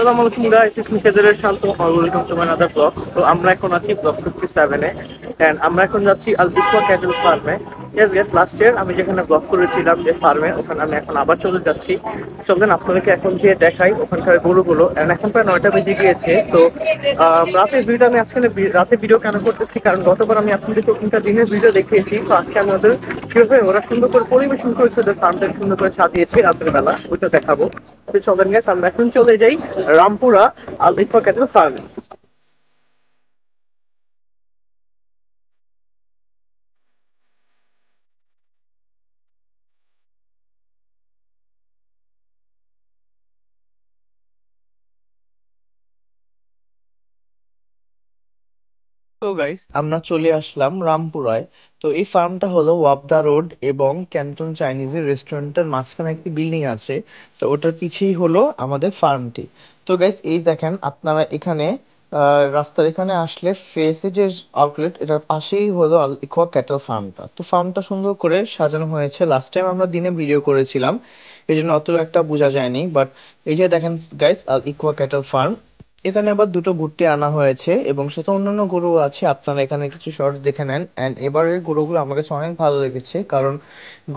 আসসালামু আলাইকুম guys, it's me কেদারের শান্ত। Welcome to my another blog. তো আমরা এখন আছি ব্লক 57 এ এন্ড আমরা এখন যাচ্ছি আল ইকোয়া ক্যাটেল ফার্মে। ইয়েস গাইস, লাস্ট ইয়ার আমি যেখানে ব্লগ করেছিলাম যে ফার্মে, ওখানে আমি এখন আবার চলে যাচ্ছি। চলেন আপনাদেরকে এখন গিয়ে দেখাই ওখানকার গরুগুলো। এন্ড এখন প্রায় 9টা বেজে গিয়েছে। তো রাতের ভিডিও আমি আজকে রাতে ভিডিও কেন করতেছি, কারণ গতবার আমি আপনাদেরকে ওখানকার দিনের ভিডিও দেখিয়েছি। তো আজকে আমি ওদের কিভাবে ওরা সুন্দর করে পরিবেশন করেছে, ওদের ফার্মটাকে সুন্দর করে সাজিয়েছি রাতের বেলা, ওইটা দেখাবো। তো চলেন গাইস, আমরা এখন চলে যাই রামপুরা আল ইকোয়া ক্যাটেল ফার্মে। তো গাইস, আমরা চলে আসলাম রামপুরায়। তো এই ফার্মটা হলো ওয়াপদা রোড এবং ক্যান্টন চাইনিজের রেস্টুরেন্টের মাঝখানে একটি বিল্ডিং আছে। তো ওটার পিছেই হলো আমাদের ফার্মটি। তো গাইস, এই দেখেন আপনারা এখানে রাস্তার এখানে আসলে ফেসে যে আউটলেট, এটার পাশেই হলো আল ইকোয়া ক্যাটল ফার্মটা। তো ফার্মটা সুন্দর করে সাজানো হয়েছে। লাস্ট টাইম আমরা দিনে ভিডিও করেছিলাম, এই জন্য অত একটা বোঝা যায়নি। বাট এই যে দেখেন গাইস, আল ইকোয়া ক্যাটল ফার্ম। এখানে আবার দুটো গুট্টি আনা হয়েছে এবং সাথে অন্যান্য গরু আছে। আপনারা এখানে কিছু শর্টস দেখে নেন। এন্ড এবারের গরুগুলো আমার কাছে অনেক ভালো লেগেছে, কারণ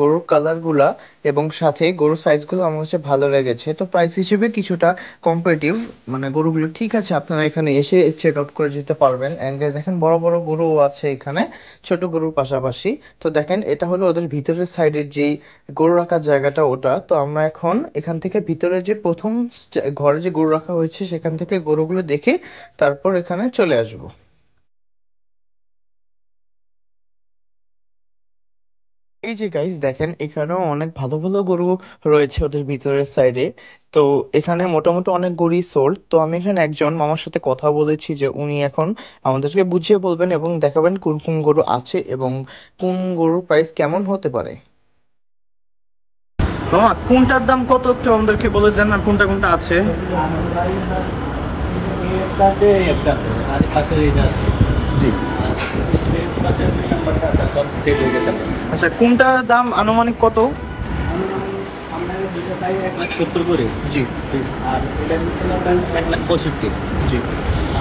গরুর কালার গুলা এবং সাথে গরুর সাইজ গুলো আমার কাছে ভালো লেগেছে। তো প্রাইস হিসেবে কিছুটা কম্পারেটিভ, মানে গরুগুলো ঠিক আছে। আপনারা এখানে এসে চেক আউট করে যেতে পারবেন। এন্ড দেখেন বড় বড় গরু আছে এখানে, ছোট গরুর পাশাপাশি। তো দেখেন এটা হলো ওদের ভিতরের সাইডের যেই গরু রাখার জায়গাটা, ওটা। তো আমরা এখন এখান থেকে ভিতরে যে প্রথম ঘরে যে গরু রাখা হয়েছে সেখান থেকে গরুগুলো দেখে তারপর এখানে চলে আসব। এই যে গাইস দেখেন, এখানেও অনেক ভালো ভালো গরু রয়েছে ওদের ভিতরের সাইডে। তো এখানে মোটামুটি অনেক গরুই সোল্ড। তো আমি এখানে একজন মামার সাথে কথা বলেছি যে উনি এখন আমাদেরকে বুঝিয়ে বলবেন এবং দেখাবেন কোন কোন গরু আছে এবং কোন গরুর প্রাইস কেমন হতে পারে। মামা, কোনটার দাম কত একটু আমাদেরকে বলে দেন, আর কোনটা কোনটা আছে? একটা আছে, একটা আছে, আর পাশে এটা আছে। জি। পাশের দুই নাম্বারটা আছে, সব সেট হয়ে গেছে। আচ্ছা, কোনটার দাম আনুমানিক কত? আমরা দুটো চাই 1,70,000 করে। জি। আর এটা নিতে পারবেন 1,65,000। জি।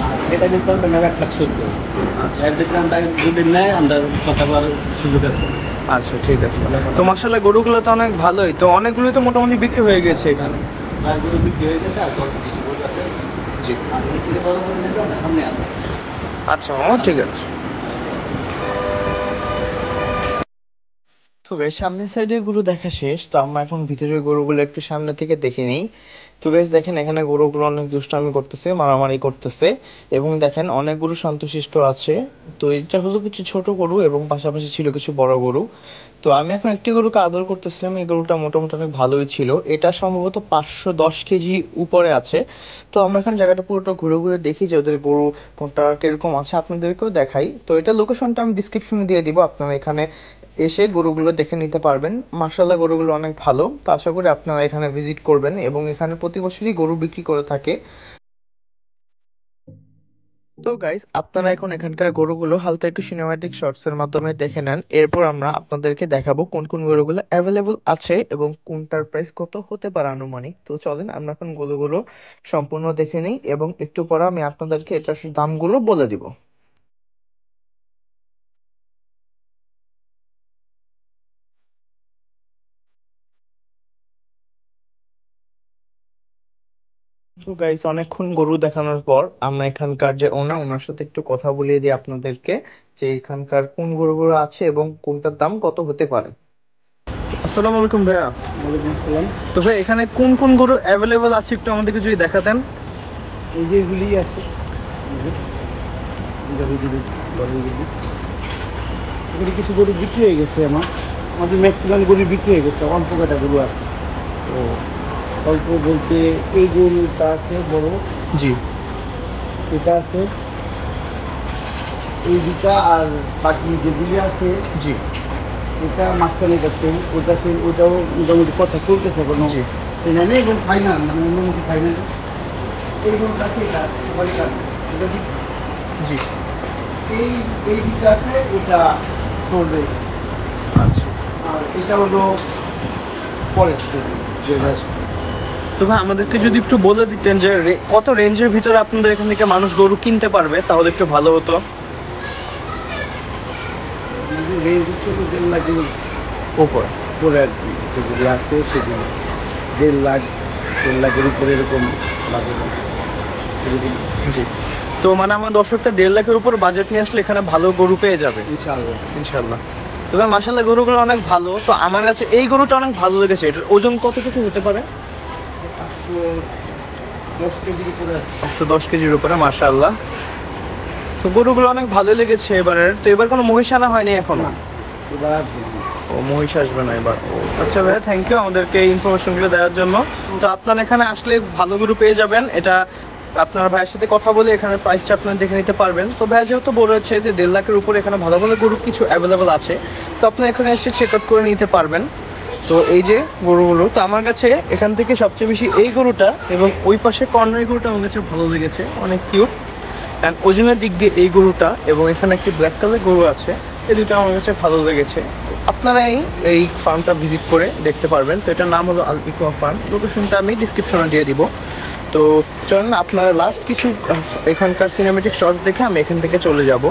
আর এটা নিতে পারবেন 1,70,000। আচ্ছা, এর ভিতরে আমরা যদি নেয় আমরা কথা বলার সুযোগ আছে। আচ্ছা, ঠিক আছে। তো মাশাআল্লাহ, গরুগুলো তো অনেক ভালোই। তো অনেকগুলোই তো মোটামুটি বিক্রি হয়ে গেছে এখানে। আর গরু বিক্রি হয়ে গেছে, আর সব কিছু গরু আছে। জি। আপনি যদি বড় করে নেবেন আমরা সামনে আছে। আচ্ছা মামা, ঠিক আছে। তো বেশ, সামনের সাইডে গরু দেখা শেষ। তো আমরা এখন ভিতরের গরুগুলো একটু সামনে থেকে দেখে নিই। তো বেশ দেখেন, এখানে গরুগুলো অনেক দুষ্টামি করতেছে, মারামারি করতেছে এবং দেখেন অনেক গরু শান্তশিষ্ট আছে। তো এটা হলো কিছু ছোট গরু এবং পাশাপাশি ছিল কিছু বড় গরু। তো আমি এখন একটি গরুকে আদর করতেছিলাম। এই গরুটা মোটামুটি অনেক ভালোই ছিল। এটা সম্ভবত 510 কেজি উপরে আছে। তো আমরা এখন জায়গাটা পুরোটা ঘুরে ঘুরে দেখি যে ওদের গরু কোনটা কিরকম আছে, আপনাদেরকেও দেখাই। তো এটা লোকেশনটা আমি ডিসক্রিপশনে দিয়ে দিব, আপনারা এখানে এসে গরুগুলো দেখে নিতে পারবেন। মার্শাল্লাহ, গরুগুলো অনেক ভালো। তো আশা করি আপনারা এখানে ভিজিট করবেন এবং এখানে প্রতি বছরই গরু বিক্রি করে থাকে। তো গাইস, আপনারা এখন এখানকার গরুগুলো হালকা একটু সিনেম্যাটিক শর্টস এর মাধ্যমে দেখে নেন। এরপর আমরা আপনাদেরকে দেখাবো কোন কোন গরুগুলো অ্যাভেলেবল আছে এবং কোনটার প্রাইস কত হতে পারে আনুমানিক। তো চলেন আমরা এখন গরুগুলো সম্পূর্ণ দেখে নিই এবং একটু পরে আমি আপনাদেরকে এটার দামগুলো বলে দিব। তো গাইস, অনেকক্ষণ গরু দেখানোর পর আমরা এখানকার যে ওনার, ওনার সাথে একটু কথা বলিয়ে দিই আপনাদেরকে যে এখানকার কোন গরুগুলো আছে এবং কোনটার দাম কত হতে পারে। আসসালামু আলাইকুম ভাইয়া। ওয়ালাইকুম আসসালাম। তো ভাই, এখানে কোন কোন গরু অ্যাভেলেবল আছে একটু আমাদেরকে যদি দেখাতেন। এই যে এগুলি আছে, এই যে গরুগুলি, গরুগুলি। এগুলি কিছু গরু বিক্রি হয়ে গেছে আমাদের ম্যাক্সিমাম গরু বিক্রি হয়ে গেছে, অল্প কটা গরু আছে। তো অল্প বলতে এই গরুটা আছে বড়, জি। এটা আছে, এই দুটা, আর বাকি যেগুলি আছে জি। এটা মাঝখানে গেছে, ওটা ওটাও মোটামুটি কথা চলতেছে কোনো জি। নেই এবং ফাইনাল, মানে মোটামুটি ফাইনাল। এই গরুটা আছে, এটা এটা জি। এই এই দিকটা আছে, এটা চলবে। আচ্ছা। আর এটা হলো পরের যেটা আছে। তো ভাই আমাদেরকে যদি একটু বলে দিতেন যে কত রেঞ্জের ভিতরে আপনাদের এখান থেকে মানুষ গরু কিনতে পারবে তাহলে একটু ভালো হতো। আমাদের রেঞ্জ হচ্ছে 1.5 লাখের উপরে। উপরে আর কি, যেগুলি আছে সেগুলো 1.5 লাখ 1.5 লাখের উপরে এরকম লাগে না এরকম। জি। তো মানে আমার দর্শকটা 1.5 লাখের উপর বাজেট নিয়ে আসলে এখানে ভালো গরু পেয়ে যাবে ইনশাআল্লাহ। ইনশাল্লাহ। তবে মাশাআল্লাহ গরুগুলো অনেক ভালো। তো আমার কাছে এই গরুটা অনেক ভালো লেগেছে। এটার ওজন কতটুকু হতে পারে? 10 কেজির উপরে আছে। 10 কেজির উপরে মাশাআল্লাহ। তো গরুগুলো অনেক ভালো লেগেছে এবারের। তো এবার কোনো মহিষ আনা হয়নি এখনো? না, এবার আর কি। ও মহিষ আসবে না এবার। আচ্ছা ভাইয়া, থ্যাংক ইউ আমাদেরকে এই ইনফরমেশনগুলো দেওয়ার জন্য। তো আপনার এখানে আসলে ভালো গরু পেয়ে যাবেন। এটা আপনার ভাইয়ের সাথে কথা বলে এখানে প্রাইসটা আপনারা দেখে নিতে পারবেন। তো ভাইয়া যেহেতু বলেছে যে 1.5 লাখের উপরে এখানে ভালো ভালো গরু কিছু অ্যাভেলেবল আছে, তো আপনার এখানে এসে চেক আউট করে নিতে পারবেন। তো এই যে গরুগুলো, তো আমার কাছে এখান থেকে সবচেয়ে বেশি এই গরুটা এবং ওই পাশে কর্নার গরুটা আমার কাছে ভালো লেগেছে, অনেক কিউট। অ্যান্ড ওজনের দিক দিয়ে এই গরুটা এবং এখানে একটি ব্ল্যাক কালার গরু আছে, এই দুটো আমার কাছে ভালো লেগেছে। আপনারা এই ফার্মটা ভিজিট করে দেখতে পারবেন। তো এটার নাম হলো আল ইকোয়া ফার্ম। লোকেশনটা আমি ডিসক্রিপশনে দিয়ে দিব। তো চলুন আপনারা লাস্ট কিছু এখানকার সিনেমেটিক শটস দেখে আমি এখান থেকে চলে যাব।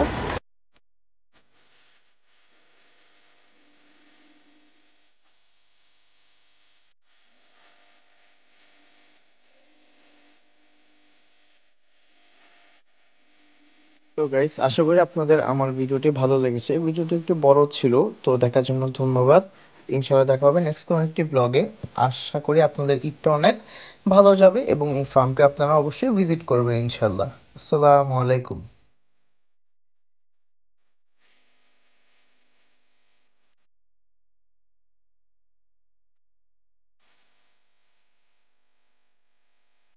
তো গাইস, আশা করি আপনাদের আমার ভিডিওটি ভালো লেগেছে। ভিডিওটি একটু বড় ছিল, তো দেখার জন্য ধন্যবাদ। ইনশাআল্লাহ দেখা হবে নেক্সট কোনো একটি ব্লগে। আশা করি আপনাদের ঈদটা অনেক ভালো যাবে এবং এই ফার্মকে আপনারা অবশ্যই ভিজিট করবেন ইনশাআল্লাহ। আসসালামু আলাইকুম।